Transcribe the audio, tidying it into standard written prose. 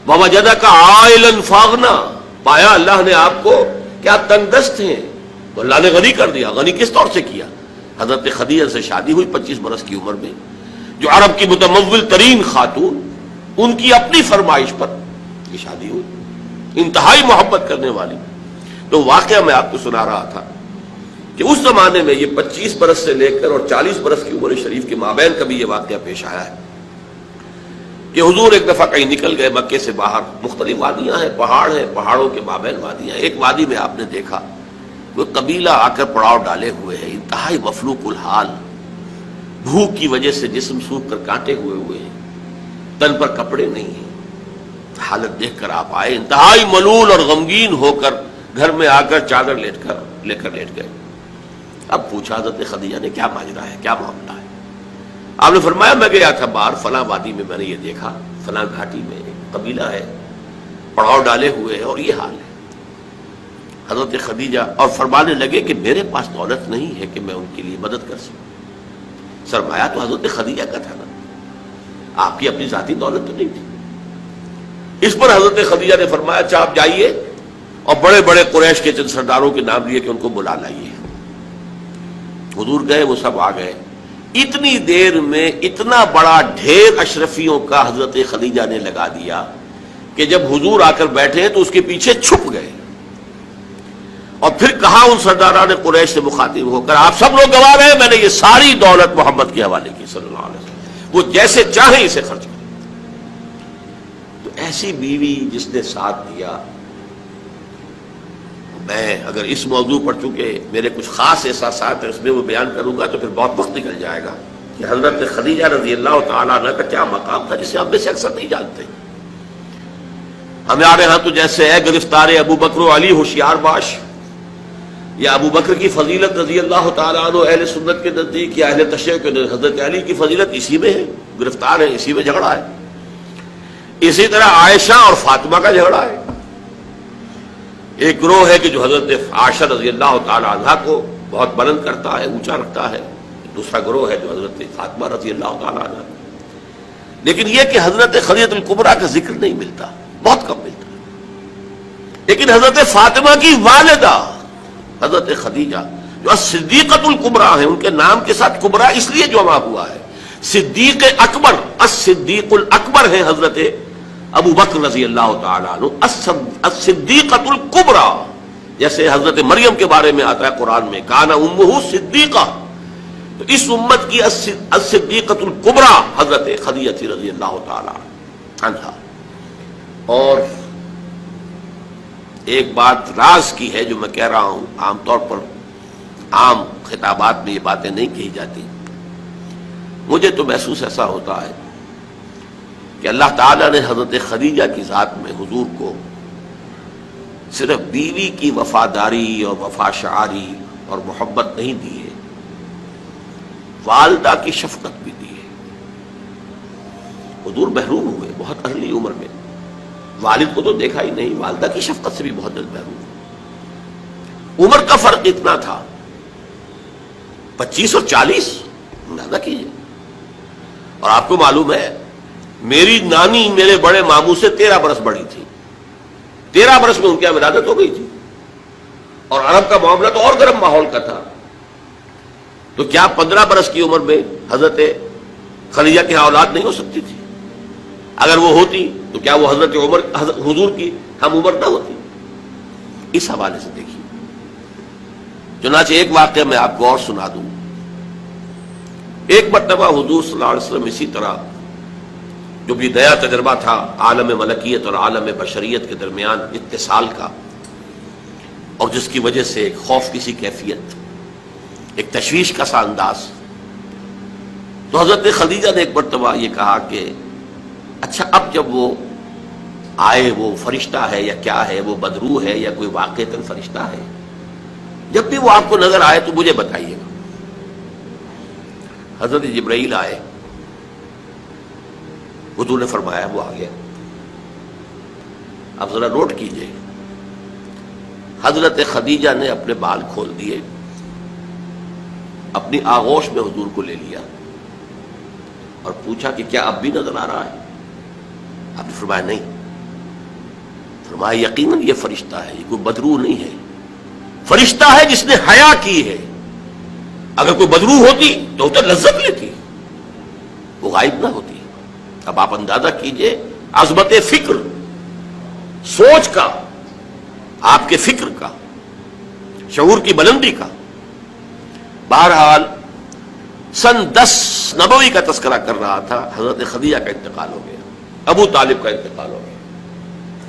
وَوَجَدَكَ عَائِلًا فَأَغْنَىٰ، پایا اللہ نے آپ کو کہ آپ تنگ دست ہیں تو اللہ نے غنی کر دیا۔ غنی کس طور سے کیا؟ حضرت خدیجہ سے شادی ہوئی 25 برس کی عمر میں، جو عرب کی متمول ترین خاتون، ان کی اپنی فرمائش پر یہ شادی ہوئی، انتہائی محبت کرنے والی۔ تو واقعہ میں آپ کو سنا رہا تھا کہ اس زمانے میں یہ 25 برس سے لے کر اور 40 برس کی عمر شریف کے مابین کبھی یہ واقعہ پیش آیا ہے کہ حضور ایک دفعہ کہیں نکل گئے مکے سے باہر، مختلف وادیاں ہیں، پہاڑ ہیں، پہاڑوں کے مابین وادیاں ہیں۔ ایک وادی میں آپ نے دیکھا وہ قبیلہ آ کر پڑاؤ ڈالے ہوئے ہے، انتہائی مفلوق الحال، بھوک کی وجہ سے جسم سوکھ کر کانٹے ہوئے ہیں، تن پر کپڑے نہیں ہیں۔ حالت دیکھ کر آپ آئے، انتہائی ملول اور غمگین ہو کر گھر میں آ کر چادر لے کر لیٹ گئے۔ اب پوچھا حضرت خدیجہ نے کیا ماجرا ہے، کیا معاملہ ہے؟ آپ نے فرمایا میں گیا تھا باہر فلاں وادی میں، میں نے یہ دیکھا فلاں گھاٹی میں ایک قبیلہ ہے، پڑاؤ ڈالے ہوئے ہیں اور یہ حال ہے۔ حضرت خدیجہ اور فرمانے لگے کہ میرے پاس دولت نہیں ہے کہ میں ان کے لیے مدد کر سکوں۔ سرمایہ تو حضرت خدیجہ کا تھا نا، آپ کی اپنی ذاتی دولت تو نہیں تھی۔ اس پر حضرت خدیجہ نے فرمایا اچھا آپ جائیے اور بڑے بڑے قریش کے چند سرداروں کے نام لیے کہ ان کو بلا لائیے۔ حضور گئے، وہ سب آ گئے۔ اتنی دیر میں اتنا بڑا ڈھیر اشرفیوں کا حضرت خدیجہ نے لگا دیا کہ جب حضور آ کر بیٹھے تو اس کے پیچھے چھپ گئے، اور پھر کہا ان سرداران قریش سے مخاطب ہو کر آپ سب لوگ گواہ رہے میں نے یہ ساری دولت محمد کے حوالے کی صلی اللہ علیہ وسلم، وہ جیسے چاہیں اسے خرچ کریں۔ تو ایسی بیوی جس نے ساتھ دیا، میں اگر اس موضوع پر چونکہ میرے کچھ خاص احساسات ہیں اس میں وہ بیان کروں گا تو پھر بہت وقت نکل جائے گا کہ حضرت خدیجہ رضی اللہ تعالیٰ عنہ کا کیا مقام تھا جسے ہم میں سے اکثر نہیں جانتے۔ ہمارے ہاں تو جیسے ہے گرفتار ابو بکر و علی ہوشیار باش، یا ابو بکر کی فضیلت رضی اللہ تعالیٰ عنہ اہل سنت کے نزدیک یا اہل تشیع کے نزدیک حضرت علی کی فضیلت اسی میں ہے، گرفتار ہے، اسی میں جھگڑا ہے۔ اسی طرح عائشہ اور فاطمہ کا جھگڑا ہے۔ ایک گروہ ہے کہ جو حضرت عائشہ رضی اللہ تعالی عنہا کو بہت بلند کرتا ہے، اونچا رکھتا ہے، دوسرا گروہ ہے جو حضرت فاطمہ رضی اللہ تعالی عنہا۔ لیکن یہ کہ حضرت خدیجہ الکبریٰ کا ذکر نہیں ملتا، بہت کم ملتا ہے۔ لیکن حضرت فاطمہ کی والدہ حضرت خدیجہ جو صدیقۃ الکبریٰ ہیں، ان کے نام کے ساتھ کبریٰ اس لیے جمع ہوا ہے، صدیق اکبر، الصدیق الاکبر ہیں حضرت ابو بکر رضی اللہ تعالیٰ عنہ، الصدیقۃ الکبریٰ، جیسے حضرت مریم کے بارے میں آتا ہے قرآن میں کان امہ صدیقہ، تو اس امت کی الصدیقۃ الکبریٰ حضرت خدیجہ رضی اللہ تعالیٰ عنہا۔ اور ایک بات راز کی ہے جو میں کہہ رہا ہوں، عام طور پر عام خطابات میں یہ باتیں نہیں کہی جاتی، مجھے تو محسوس ایسا ہوتا ہے کہ اللہ تعالیٰ نے حضرت خدیجہ کی ذات میں حضور کو صرف بیوی کی وفاداری اور وفا شعاری اور محبت نہیں دی ہے، والدہ کی شفقت بھی دی ہے۔ حضور محروم ہوئے بہت ارلی عمر میں، والد کو تو دیکھا ہی نہیں، والدہ کی شفقت سے بھی بہت جلد محروم ہوئے۔ عمر کا فرق اتنا تھا، 25 اور 40، اندازہ کیجیے۔ اور آپ کو معلوم ہے میری نانی میرے بڑے ماموں سے 13 برس بڑی تھی، 13 برس میں ان کی ولادت ہو گئی تھی، اور عرب کا معاملہ تو اور گرم ماحول کا تھا۔ تو کیا 15 برس کی عمر میں حضرت خدیجہ کی اولاد نہیں ہو سکتی تھی؟ اگر وہ ہوتی تو کیا وہ حضرت عمر حضور کی ہم عمر نہ ہوتی؟ اس حوالے سے دیکھیے۔ چنانچہ ایک واقعہ میں آپ کو اور سنا دوں۔ ایک مرتبہ حضور صلی اللہ علیہ وسلم اسی طرح جو بھی نیا تجربہ تھا عالم ملکیت اور عالم بشریت کے درمیان اتصال کا، اور جس کی وجہ سے ایک خوف کی سی کیفیت، ایک تشویش کا سا انداز، تو حضرت خدیجہ نے ایک مرتبہ یہ کہا کہ اچھا اب جب وہ آئے، وہ فرشتہ ہے یا کیا ہے، وہ بدروح ہے یا کوئی واقعتاً فرشتہ ہے، جب بھی وہ آپ کو نظر آئے تو مجھے بتائیے گا۔ حضرت جبرائیل آئے، حضور نے فرمایا وہ آ گیا۔ اب ذرا نوٹ کیجئے، حضرت خدیجہ نے اپنے بال کھول دیے، اپنی آغوش میں حضور کو لے لیا اور پوچھا کہ کیا اب بھی نظر آ رہا ہے؟ آپ نے فرمایا نہیں۔ فرمایا یقیناً یہ فرشتہ ہے، یہ کوئی بدروح نہیں ہے، فرشتہ ہے جس نے حیا کی ہے. اگر کوئی بدروح ہوتی تو لذت لیتی، وہ غائب نہ ہوتی. اب آپ اندازہ کیجئے عظمت فکر، سوچ کا، آپ کے فکر کا، شعور کی بلندی کا. بہرحال سن 10 نبوی کا تذکرہ کر رہا تھا، حضرت خدیجہ کا انتقال ہو گیا، ابو طالب کا انتقال ہو گیا.